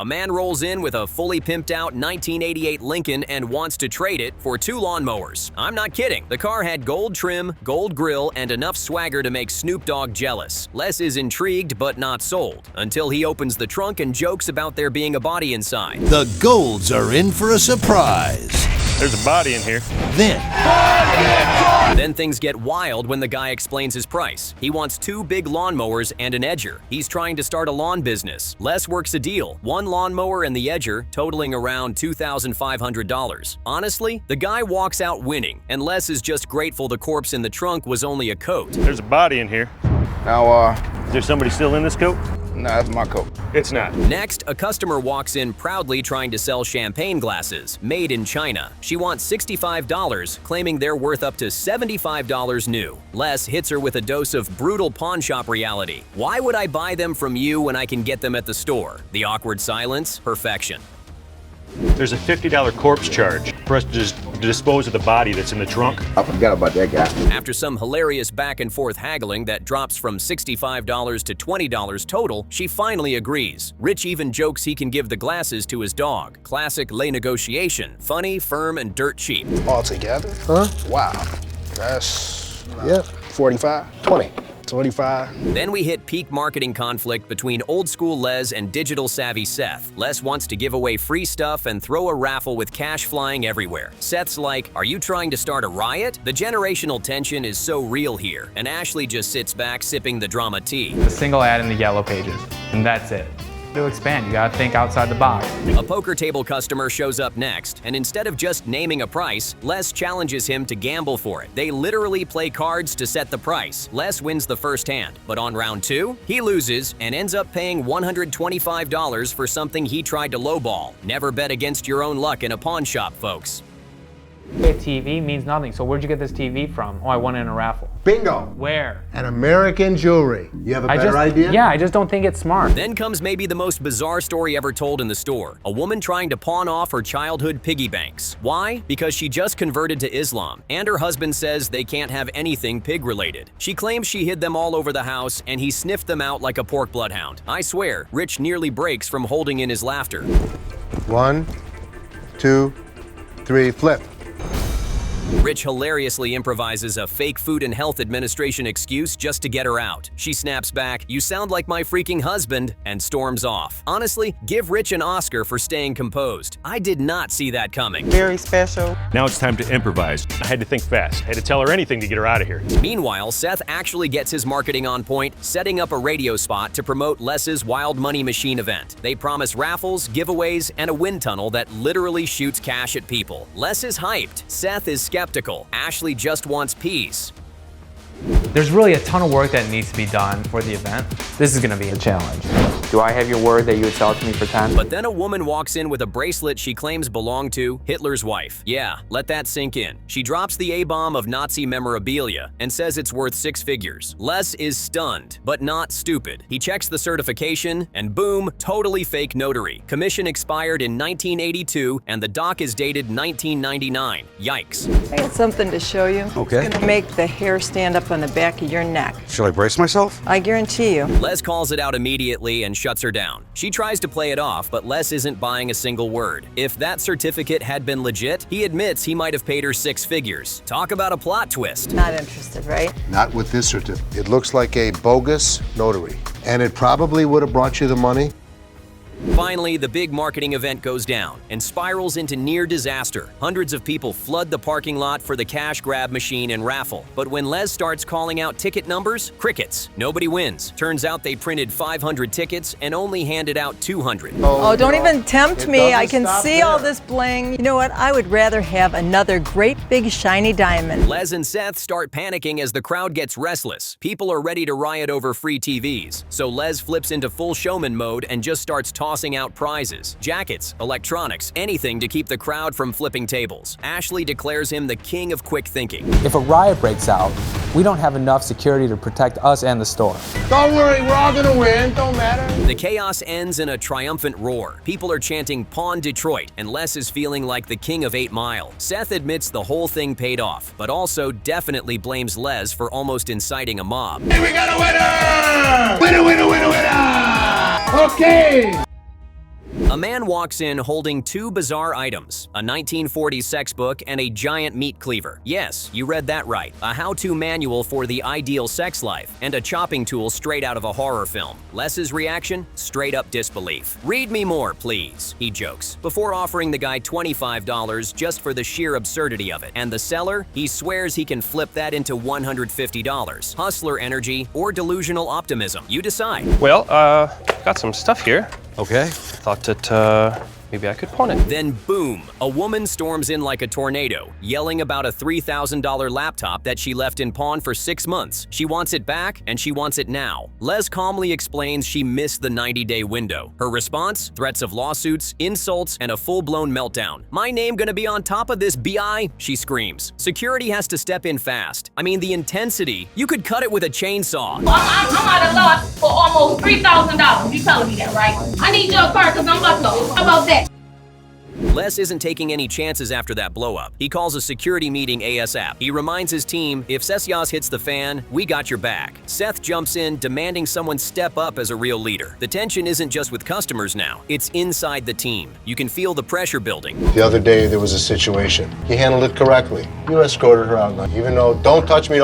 A man rolls in with a fully pimped out 1988 Lincoln and wants to trade it for 2 lawnmowers. I'm not kidding. The car had gold trim, gold grille, and enough swagger to make Snoop Dogg jealous. Les is intrigued but not sold, until he opens the trunk and jokes about there being a body inside. The Golds are in for a surprise. There's a body in here. Then things get wild when the guy explains his price. He wants 2 big lawnmowers and an edger. He's trying to start a lawn business. Les works a deal. 1 lawnmower and the edger, totaling around $2,500. Honestly, the guy walks out winning, and Les is just grateful the corpse in the trunk was only a coat. There's a body in here. Now, Is there somebody still in this coat? nah, that's my coat. It's not. Next, a customer walks in proudly trying to sell champagne glasses, made in China. She wants $65, claiming they're worth up to $75 new. Les hits her with a dose of brutal pawn shop reality. Why would I buy them from you when I can get them at the store? The awkward silence, perfection. There's a $50 corpse charge for us to dispose of the body that's in the trunk. I forgot about that guy. After some hilarious back and forth haggling that drops from $65 to $20 total, she finally agrees. Rich even jokes he can give the glasses to his dog. Classic lay negotiation, funny, firm, and dirt cheap. All together? Huh? Wow. That's Yep. 45? 20. 25. Then we hit peak marketing conflict between old school Les and digital savvy Seth. Les wants to give away free stuff and throw a raffle with cash flying everywhere. Seth's like, are you trying to start a riot? The generational tension is so real here, and Ashley just sits back sipping the drama tea. A single ad in the yellow pages, and that's it. To expand, you gotta think outside the box. A poker table customer shows up next, and instead of just naming a price, Les challenges him to gamble for it. They literally play cards to set the price. Les wins the first hand, but on round 2, he loses and ends up paying $125 for something he tried to lowball. Never bet against your own luck in a pawn shop, folks. A TV means nothing, so where'd you get this TV from? Oh, I won it in a raffle. Bingo. Where? An American jewelry. You have a better idea? Yeah, I just don't think it's smart. Then comes maybe the most bizarre story ever told in the store. A woman trying to pawn off her childhood piggy banks. Why? Because she just converted to Islam, and her husband says they can't have anything pig-related. She claims she hid them all over the house, and he sniffed them out like a pork bloodhound. I swear, Rich nearly breaks from holding in his laughter. 1, 2, 3, flip. Rich hilariously improvises a fake Food and Health Administration excuse just to get her out. She snaps back, "You sound like my freaking husband," and storms off. Honestly, give Rich an Oscar for staying composed. I did not see that coming. Very special. Now it's time to improvise. I had to think fast. I had to tell her anything to get her out of here. Meanwhile, Seth actually gets his marketing on point, setting up a radio spot to promote Les's Wild Money Machine event. They promise raffles, giveaways, and a wind tunnel that literally shoots cash at people. Les is hyped. Seth is skeptical. Ashley just wants peace. There's really a ton of work that needs to be done for the event. This is gonna be a challenge. Do I have your word that you would sell it to me for 10? But then a woman walks in with a bracelet she claims belonged to Hitler's wife. Yeah, let that sink in. She drops the A-bomb of Nazi memorabilia and says it's worth 6 figures. Les is stunned, but not stupid. He checks the certification, and boom, totally fake notary. Commission expired in 1982, and the doc is dated 1999. Yikes. I got something to show you. Okay. It's gonna make the hair stand up on the back of your neck. Shall I brace myself? I guarantee you. Les calls it out immediately and shuts her down. She tries to play it off, but Les isn't buying a single word. If that certificate had been legit, he admits he might have paid her 6 figures. Talk about a plot twist. Not interested, right? Not with this certificate. It looks like a bogus notary. And it probably would have brought you the money. Finally, the big marketing event goes down and spirals into near disaster. Hundreds of people flood the parking lot for the cash grab machine and raffle. But when Les starts calling out ticket numbers, crickets. Nobody wins. Turns out they printed 500 tickets and only handed out 200. Oh, don't even tempt it me. I doesn't can stop see all there. this bling. You know what? I would rather have another great big shiny diamond. Les and Seth start panicking as the crowd gets restless. People are ready to riot over free TVs. So Les flips into full showman mode and just starts tossing out prizes, jackets, electronics, anything to keep the crowd from flipping tables. Ashley declares him the king of quick thinking. If a riot breaks out, we don't have enough security to protect us and the store. Don't worry, we're all gonna win. Don't matter. The chaos ends in a triumphant roar. People are chanting Pawn Detroit, and Les is feeling like the king of 8 Mile. Seth admits the whole thing paid off, but also definitely blames Les for almost inciting a mob. Hey, we got a winner! Winner, winner, winner, winner! Okay! A man walks in holding two bizarre items, a 1940s sex book and a giant meat cleaver. Yes, you read that right. A how-to manual for the ideal sex life, and a chopping tool straight out of a horror film. Les's reaction? Straight up disbelief. "Read me more, please," he jokes, before offering the guy $25 just for the sheer absurdity of it. And the seller? He swears he can flip that into $150. Hustler energy or delusional optimism? You decide. Well, got some stuff here. Okay. Thought that maybe I could pawn it. Then boom, a woman storms in like a tornado, yelling about a $3,000 laptop that she left in pawn for 6 months. She wants it back, and she wants it now. Les calmly explains she missed the 90-day window. Her response? Threats of lawsuits, insults, and a full-blown meltdown. "My name gonna be on top of this, BI?" she screams. Security has to step in fast. I mean, the intensity. You could cut it with a chainsaw. I'm out of luck for almost $3,000. You telling me that, right? I need your card because I'm about to go. How about that? Les isn't taking any chances after that blow-up. He calls a security meeting ASAP. He reminds his team, if Sesias hits the fan, we got your back. Seth jumps in, demanding someone step up as a real leader. The tension isn't just with customers now, it's inside the team. You can feel the pressure building. The other day, there was a situation. He handled it correctly. You escorted her out. Even though, don't touch me,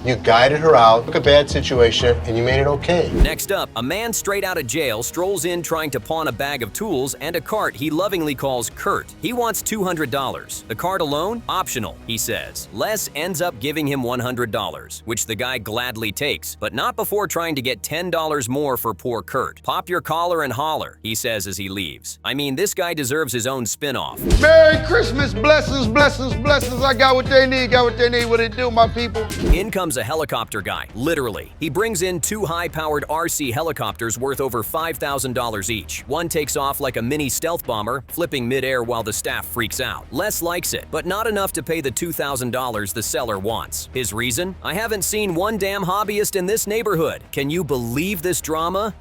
you guided her out, took a bad situation, and you made it okay. Next up, a man straight out of jail strolls in trying to pawn a bag of tools and a cart he lovingly calls Kurt. He wants $200. The cart alone? Optional, he says. Les ends up giving him $100, which the guy gladly takes, but not before trying to get $10 more for poor Kurt. "Pop your collar and holler," he says as he leaves. I mean, this guy deserves his own spin-off. Merry Christmas, blessings, blessings, blessings. I got what they need, what it do, my people. In comes a helicopter guy, literally. He brings in two high-powered RC helicopters worth over $5,000 each. One takes off like a mini stealth bomber, flipping mid-air while the staff freaks out. Les likes it, but not enough to pay the $2,000 the seller wants. His reason? "I haven't seen one damn hobbyist in this neighborhood." Can you believe this drama?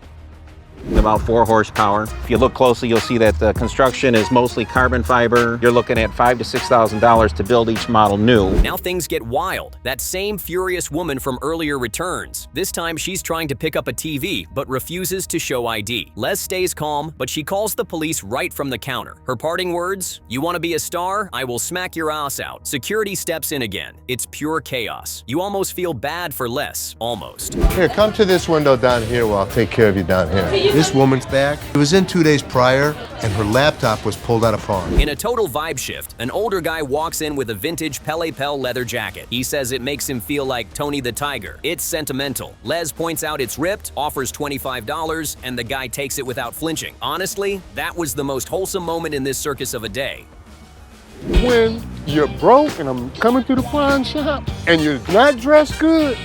About 4 horsepower. If you look closely, you'll see that the construction is mostly carbon fiber. You're looking at $5,000 to $6,000 to build each model new. Now things get wild. That same furious woman from earlier returns. This time she's trying to pick up a TV, but refuses to show ID. Les stays calm, but she calls the police right from the counter. Her parting words? "You want to be a star? I will smack your ass out." Security steps in again. It's pure chaos. You almost feel bad for Les. Almost. Here, come to this window down here while I'll take care of you down here. This woman's back. It was in 2 days prior, and her laptop was pulled out of pawn. In a total vibe shift, an older guy walks in with a vintage Pele Pel leather jacket. He says it makes him feel like Tony the Tiger. It's sentimental. Les points out it's ripped, offers $25, and the guy takes it without flinching. Honestly, that was the most wholesome moment in this circus of a day. When you're broke and I'm coming through the pawn shop and you're not dressed good,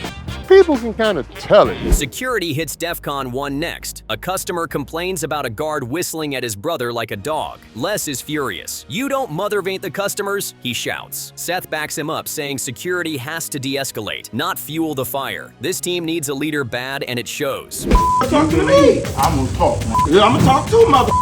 people can kind of tell it. Security hits DEFCON 1 next. A customer complains about a guard whistling at his brother like a dog. Les is furious. "You don't mother-vaint the customers," he shouts. Seth backs him up, saying security has to de-escalate, not fuel the fire. This team needs a leader bad, and it shows. Talk to me. I'm gonna talk. Yeah, I'm gonna talk to mother.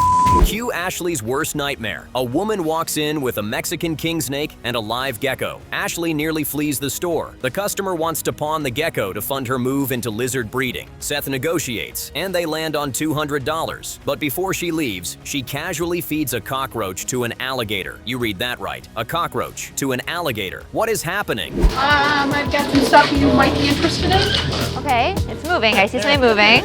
Cue Ashley's worst nightmare. A woman walks in with a Mexican king snake and a live gecko. Ashley nearly flees the store. The customer wants to pawn the gecko to fund her move into lizard breeding. Seth negotiates, and they land on $200. But before she leaves, she casually feeds a cockroach to an alligator. You read that right. A cockroach to an alligator. What is happening? I've got some stuff you might be interested in. Okay, it's moving. I see something moving.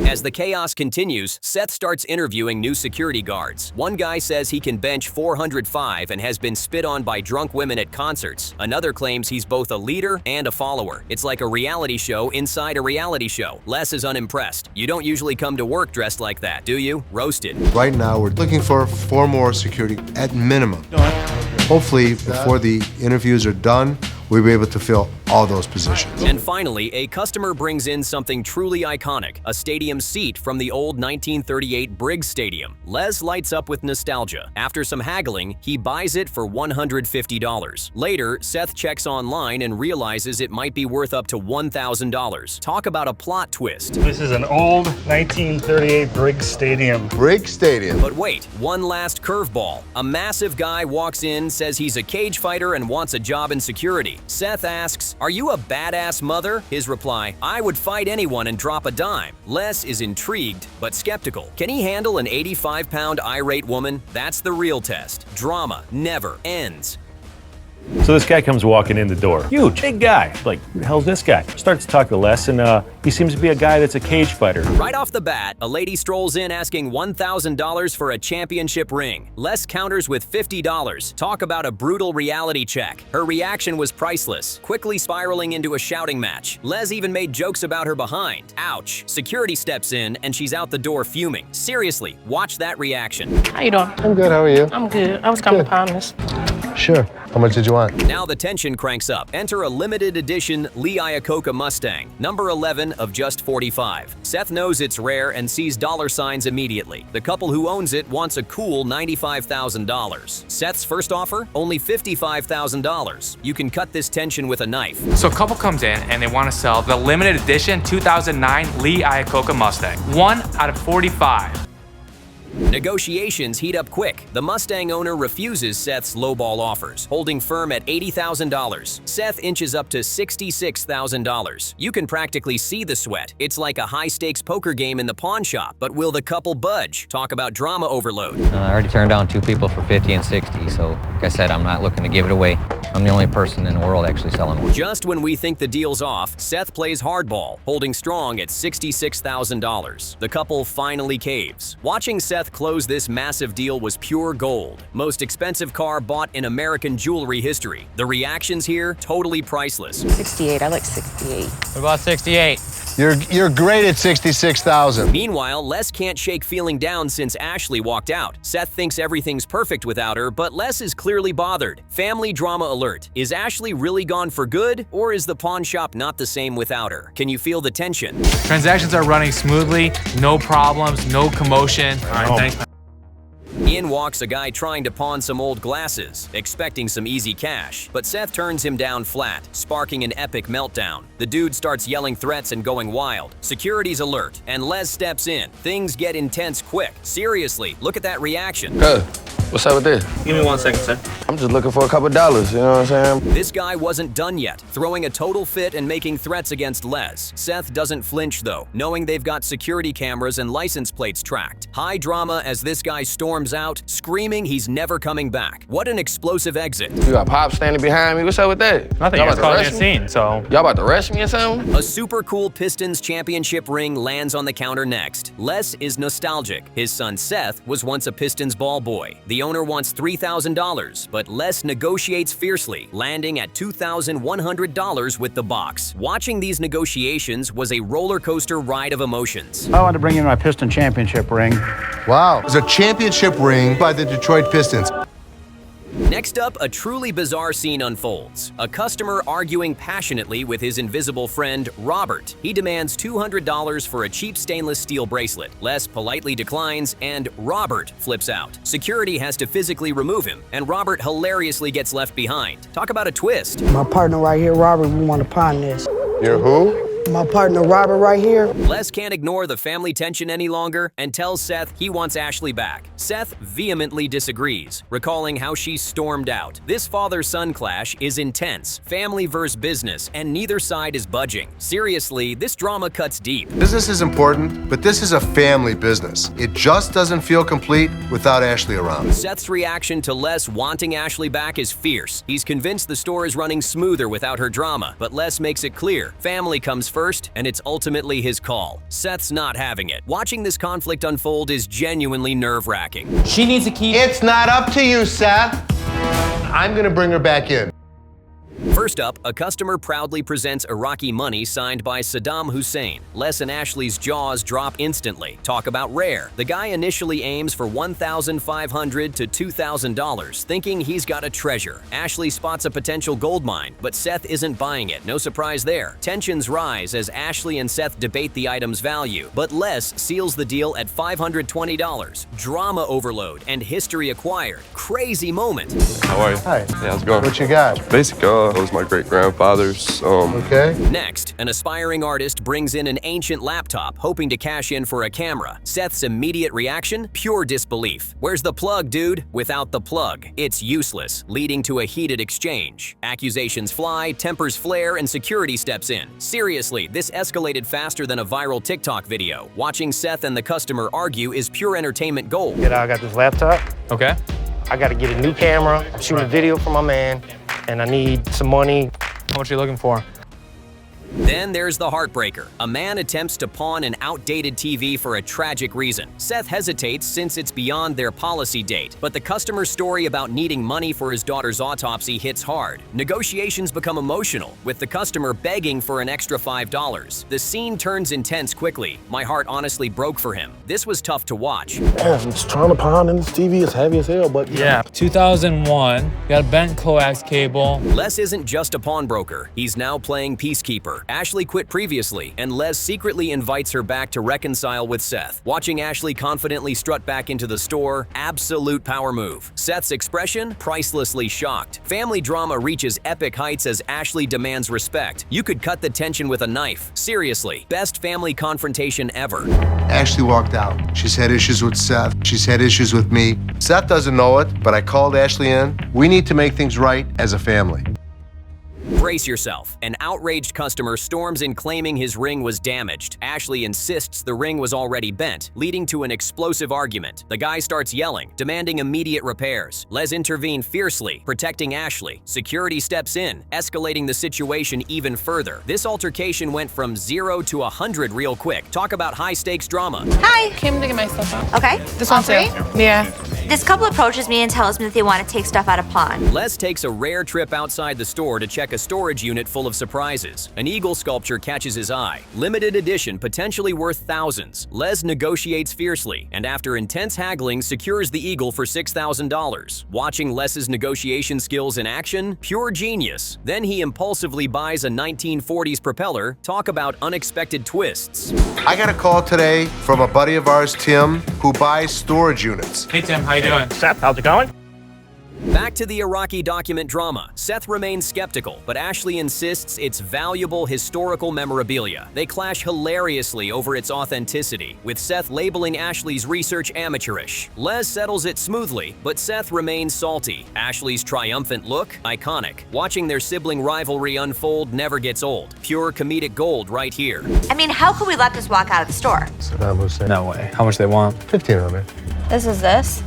As the chaos continues, Seth starts interviewing new security guards. One guy says he can bench 405 and has been spit on by drunk women at concerts. Another claims he's both a leader and a follower. It's like a reality show inside a reality show. Les is unimpressed. "You don't usually come to work dressed like that, do you?" Roasted. Right now, we're looking for 4 more security at minimum. Hopefully, before the interviews are done, we'll be able to fill all those positions. And finally, a customer brings in something truly iconic, a stadium seat from the old 1938 Briggs Stadium. Les lights up with nostalgia. After some haggling, he buys it for $150. Later, Seth checks online and realizes it might be worth up to $1,000. Talk about a plot twist. This is an old 1938 Briggs Stadium. Briggs Stadium. But wait, one last curveball. A massive guy walks in, says he's a cage fighter and wants a job in security. Seth asks, "Are you a badass mother?" His reply, "I would fight anyone and drop a dime." Les is intrigued, but skeptical. Can he handle an 85-pound irate woman? That's the real test. Drama never ends. So this guy comes walking in the door. Huge, big guy. Like, who the hell's this guy? Starts to talk to Les, and he seems to be a guy that's a cage fighter. Right off the bat, a lady strolls in asking $1,000 for a championship ring. Les counters with $50. Talk about a brutal reality check. Her reaction was priceless, quickly spiraling into a shouting match. Les even made jokes about her behind. Ouch. Security steps in, and she's out the door fuming. Seriously, watch that reaction. How you doing? I'm good, how are you? I'm good. I was coming to pound this. Sure. How much did you want? Now the tension cranks up. Enter a limited edition Lee Iacocca Mustang, number 11 of just 45. Seth knows it's rare and sees dollar signs immediately. The couple who owns it wants a cool $95,000. Seth's first offer? Only $55,000. You can cut this tension with a knife. So a couple comes in and they want to sell the limited edition 2009 Lee Iacocca Mustang. 1 out of 45. Negotiations heat up quick. The Mustang owner refuses Seth's lowball offers, holding firm at $80,000. Seth inches up to $66,000. You can practically see the sweat. It's like a high-stakes poker game in the pawn shop. But will the couple budge? Talk about drama overload. I already turned down 2 people for 50 and 60, so like I said, I'm not looking to give it away. I'm the only person in the world actually selling one. Just when we think the deal's off, Seth plays hardball, holding strong at $66,000. The couple finally caves. Watching Seth close this massive deal was pure gold. Most expensive car bought in American jewelry history. The reactions here, totally priceless. 68. I like 68. What about 68? You're great at 66,000. Meanwhile, Les can't shake feeling down since Ashley walked out. Seth thinks everything's perfect without her, but Les is clearly bothered. Family drama alert. Is Ashley really gone for good, or is the pawn shop not the same without her? Can you feel the tension? Transactions are running smoothly, no problems, no commotion. All right, thanks. In walks a guy trying to pawn some old glasses, expecting some easy cash. But Seth turns him down flat, sparking an epic meltdown. The dude starts yelling threats and going wild. Security's alert, and Les steps in. Things get intense quick. Seriously, look at that reaction. What's up with this? Give me 1 second, sir. I'm just looking for a couple dollars, you know what I'm saying? This guy wasn't done yet, throwing a total fit and making threats against Les. Seth doesn't flinch though, knowing they've got security cameras and license plates tracked. High drama as this guy storms out, screaming he's never coming back. What an explosive exit. You got Pop standing behind me, what's up with that? Nothing, I was calling a scene, so. Y'all about to arrest me or something? A super cool Pistons championship ring lands on the counter next. Les is nostalgic. His son Seth was once a Pistons ball boy. The owner wants $3,000, but Les negotiates fiercely, landing at $2,100 with the box. Watching these negotiations was a roller coaster ride of emotions. I want to bring in my Piston championship ring. Wow. It's a championship ring by the Detroit Pistons. Next up, a truly bizarre scene unfolds. A customer arguing passionately with his invisible friend, Robert. He demands $200 for a cheap stainless steel bracelet. Les politely declines, and Robert flips out. Security has to physically remove him, and Robert hilariously gets left behind. Talk about a twist. My partner right here, Robert, we want to pawn this. You're who? My partner Robert right here. Les can't ignore the family tension any longer and tells Seth he wants Ashley back. Seth vehemently disagrees, recalling how she stormed out. This father-son clash is intense, family versus business, and neither side is budging. Seriously, this drama cuts deep. Business is important, but this is a family business. It just doesn't feel complete without Ashley around. Seth's reaction to Les wanting Ashley back is fierce. He's convinced the store is running smoother without her drama, but Les makes it clear family comes first, and it's ultimately his call. Seth's not having it. Watching this conflict unfold is genuinely nerve-wracking. She needs to keep... It's not up to you, Seth. I'm gonna bring her back in. First up, a customer proudly presents Iraqi money signed by Saddam Hussein. Les and Ashley's jaws drop instantly. Talk about rare. The guy initially aims for $1,500 to $2,000, thinking he's got a treasure. Ashley spots a potential gold mine, but Seth isn't buying it. No surprise there. Tensions rise as Ashley and Seth debate the item's value, but Les seals the deal at $520. Drama overload and history acquired. Crazy moment. How are you? Hi. Yeah, how's it going? What you got? Basic, was my great-grandfather's. Okay. Next, an aspiring artist brings in an ancient laptop, hoping to cash in for a camera. Seth's immediate reaction? Pure disbelief. Where's the plug, dude? Without the plug, it's useless, leading to a heated exchange. Accusations fly, tempers flare, and security steps in. Seriously, this escalated faster than a viral TikTok video. Watching Seth and the customer argue is pure entertainment gold. I got this laptop. Okay. I got to get a new camera, shoot a video for my man, and I need some money. How much are you looking for? Then there's the heartbreaker. A man attempts to pawn an outdated TV for a tragic reason. Seth hesitates since it's beyond their policy date, but the customer's story about needing money for his daughter's autopsy hits hard. Negotiations become emotional, with the customer begging for an extra $5. The scene turns intense quickly. My heart honestly broke for him. This was tough to watch. Man, I'm just trying to pawn in this TV. It's heavy as hell, but Yeah. 2001, got a bent coax cable. Les isn't just a pawnbroker. He's now playing peacekeeper. Ashley quit previously, and Les secretly invites her back to reconcile with Seth. Watching Ashley confidently strut back into the store, absolute power move. Seth's expression? Pricelessly shocked. Family drama reaches epic heights as Ashley demands respect. You could cut the tension with a knife. Seriously, best family confrontation ever. Ashley walked out. She's had issues with Seth. She's had issues with me. Seth doesn't know it, but I called Ashley in. We need to make things right as a family. Brace yourself. An outraged customer storms in claiming his ring was damaged. Ashley insists the ring was already bent, leading to an explosive argument. The guy starts yelling, demanding immediate repairs. Les intervene fiercely, protecting Ashley. Security steps in, escalating the situation even further. This altercation went from 0 to 100 real quick. Talk about high-stakes drama. Hi. Came to get my stuff out. Okay. This All one's free? Yeah. This couple approaches me and tells me that they want to take stuff out of pawn. Les takes a rare trip outside the store to check a storage unit full of surprises. An eagle sculpture catches his eye. Limited edition, potentially worth thousands. Les negotiates fiercely, and after intense haggling, secures the eagle for $6,000. Watching Les's negotiation skills in action? Pure genius. Then he impulsively buys a 1940s propeller. Talk about unexpected twists. I got a call today from a buddy of ours, Tim, who buys storage units. Hey Tim, how you doing? Seth, how's it going? Back to the Iraqi document drama. Seth remains skeptical, but Ashley insists it's valuable historical memorabilia. They clash hilariously over its authenticity, with Seth labeling Ashley's research amateurish. Les settles it smoothly, but Seth remains salty. Ashley's triumphant look? Iconic. Watching their sibling rivalry unfold never gets old. Pure comedic gold right here. I mean, how could we let this walk out of the store? Saddam Hussein. No way. How much they want? $1,500. This is this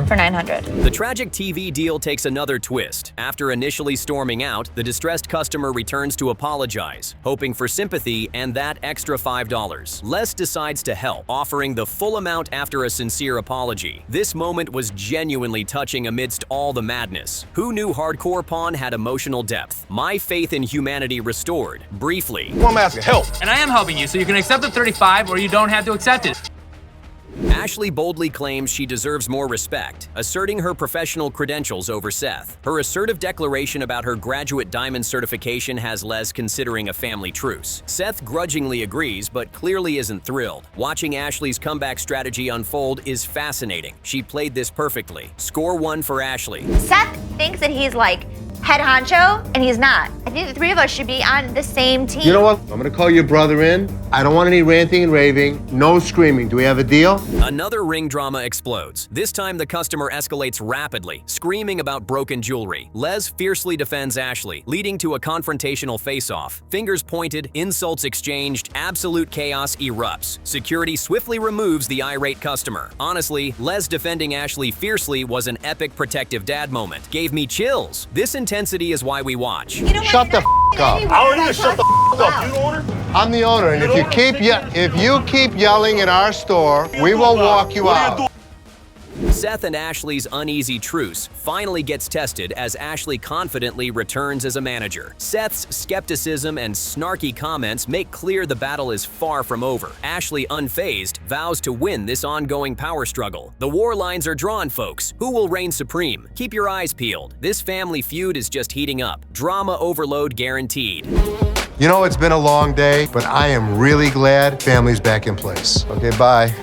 for 900. The tragic TV deal takes another twist. After initially storming out, the distressed customer returns to apologize, hoping for sympathy and that extra $5. Les decides to help, offering the full amount after a sincere apology. This moment was genuinely touching amidst all the madness. Who knew hardcore pawn had emotional depth? My faith in humanity restored, briefly. Well, I'm asking help. And I am helping you, so you can accept the 35 or you don't have to accept it. Ashley boldly claims she deserves more respect, asserting her professional credentials over Seth. Her assertive declaration about her graduate diamond certification has Les considering a family truce. Seth grudgingly agrees, but clearly isn't thrilled. Watching Ashley's comeback strategy unfold is fascinating. She played this perfectly. Score 1 for Ashley. Seth thinks that he's like head honcho, and he's not. I think the three of us should be on the same team. You know what? I'm gonna call your brother in. I don't want any ranting and raving. No screaming. Do we have a deal? Another ring drama explodes. This time the customer escalates rapidly, screaming about broken jewelry. Les fiercely defends Ashley, leading to a confrontational face-off. Fingers pointed, insults exchanged, absolute chaos erupts. Security swiftly removes the irate customer. Honestly, Les defending Ashley fiercely was an epic protective dad moment. Gave me chills. This intensity is why we watch. You know what? Shut the f up. I don't need to shut the f up. You the owner? I'm the owner, and if you keep yelling in our store, we will walk you out. Seth and Ashley's uneasy truce finally gets tested as Ashley confidently returns as a manager. Seth's skepticism and snarky comments make clear the battle is far from over. Ashley, unfazed, vows to win this ongoing power struggle. The war lines are drawn, folks. Who will reign supreme? Keep your eyes peeled. This family feud is just heating up. Drama overload guaranteed. You know, it's been a long day, but I am really glad family's back in place. Okay, bye.